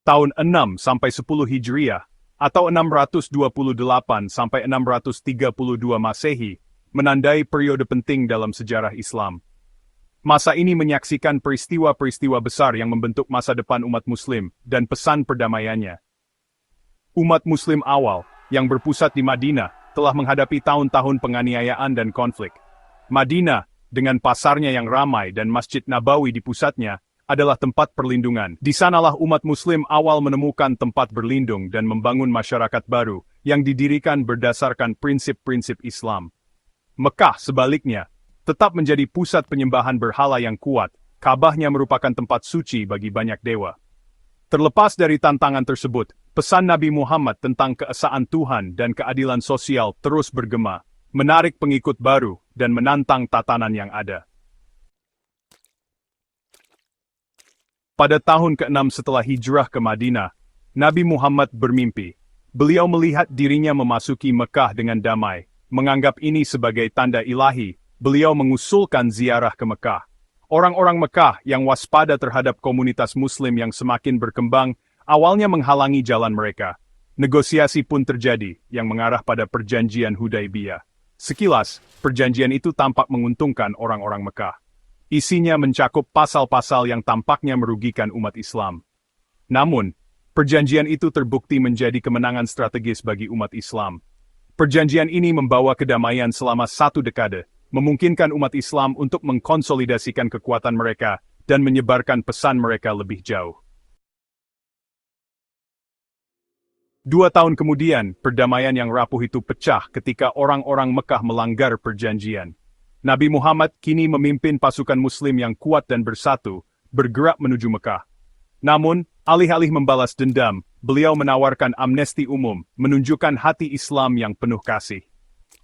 Tahun 6 sampai 10 Hijriah, atau 628 sampai 632 Masehi, menandai periode penting dalam sejarah Islam. Masa ini menyaksikan peristiwa-peristiwa besar yang membentuk masa depan umat Muslim dan pesan perdamaiannya. Umat Muslim awal, yang berpusat di Madinah, telah menghadapi tahun-tahun penganiayaan dan konflik. Madinah, dengan pasarnya yang ramai dan Masjid Nabawi di pusatnya, adalah tempat perlindungan. Di sanalah umat Muslim awal menemukan tempat berlindung dan membangun masyarakat baru yang didirikan berdasarkan prinsip-prinsip Islam. Mekah, sebaliknya, tetap menjadi pusat penyembahan berhala yang kuat. Ka'bahnya merupakan tempat suci bagi banyak dewa. Terlepas dari tantangan tersebut, pesan Nabi Muhammad tentang keesaan Tuhan dan keadilan sosial terus bergema, menarik pengikut baru dan menantang tatanan yang ada. Pada tahun ke-6 setelah hijrah ke Madinah, Nabi Muhammad bermimpi. Beliau melihat dirinya memasuki Mekah dengan damai. Menganggap ini sebagai tanda ilahi, beliau mengusulkan ziarah ke Mekah. Orang-orang Mekah yang waspada terhadap komunitas Muslim yang semakin berkembang, awalnya menghalangi jalan mereka. Negosiasi pun terjadi, yang mengarah pada perjanjian Hudaibiyah. Sekilas, perjanjian itu tampak menguntungkan orang-orang Mekah. Isinya mencakup pasal-pasal yang tampaknya merugikan umat Islam. Namun, perjanjian itu terbukti menjadi kemenangan strategis bagi umat Islam. Perjanjian ini membawa kedamaian selama 1 dekade, memungkinkan umat Islam untuk mengkonsolidasikan kekuatan mereka dan menyebarkan pesan mereka lebih jauh. 2 tahun kemudian, perdamaian yang rapuh itu pecah ketika orang-orang Mekah melanggar perjanjian. Nabi Muhammad kini memimpin pasukan Muslim yang kuat dan bersatu, bergerak menuju Mekah. Namun, alih-alih membalas dendam, beliau menawarkan amnesti umum, menunjukkan hati Islam yang penuh kasih.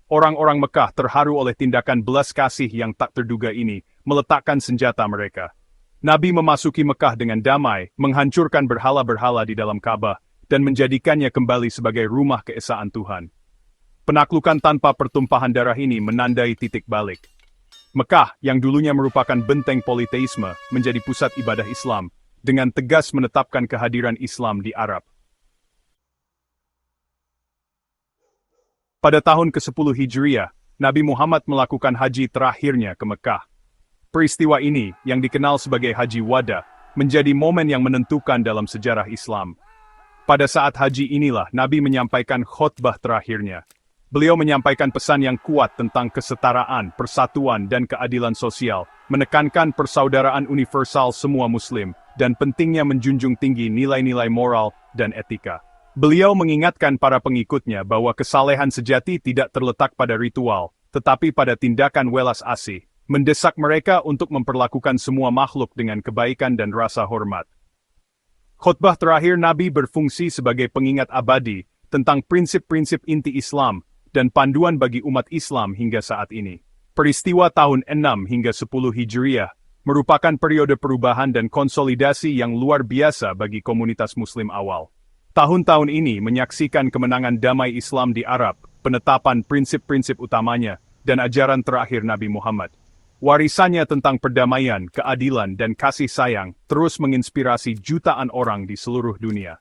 Orang-orang Mekah terharu oleh tindakan belas kasih yang tak terduga ini, meletakkan senjata mereka. Nabi memasuki Mekah dengan damai, menghancurkan berhala-berhala di dalam Ka'bah, dan menjadikannya kembali sebagai rumah keesaan Tuhan. Penaklukan tanpa pertumpahan darah ini menandai titik balik. Mekah, yang dulunya merupakan benteng politeisme, menjadi pusat ibadah Islam, dengan tegas menetapkan kehadiran Islam di Arab. Pada tahun ke-10 Hijriah, Nabi Muhammad melakukan haji terakhirnya ke Mekah. Peristiwa ini, yang dikenal sebagai Haji Wada, menjadi momen yang menentukan dalam sejarah Islam. Pada saat haji inilah Nabi menyampaikan khotbah terakhirnya. Beliau menyampaikan pesan yang kuat tentang kesetaraan, persatuan, dan keadilan sosial, menekankan persaudaraan universal semua Muslim, dan pentingnya menjunjung tinggi nilai-nilai moral dan etika. Beliau mengingatkan para pengikutnya bahwa kesalehan sejati tidak terletak pada ritual, tetapi pada tindakan welas asih, mendesak mereka untuk memperlakukan semua makhluk dengan kebaikan dan rasa hormat. Khotbah terakhir Nabi berfungsi sebagai pengingat abadi tentang prinsip-prinsip inti Islam dan panduan bagi umat Islam hingga saat ini. Peristiwa tahun 6 hingga 10 Hijriah merupakan periode perubahan dan konsolidasi yang luar biasa bagi komunitas Muslim awal. Tahun-tahun ini menyaksikan kemenangan damai Islam di Arab, penetapan prinsip-prinsip utamanya, dan ajaran terakhir Nabi Muhammad. Warisannya tentang perdamaian, keadilan, dan kasih sayang terus menginspirasi jutaan orang di seluruh dunia.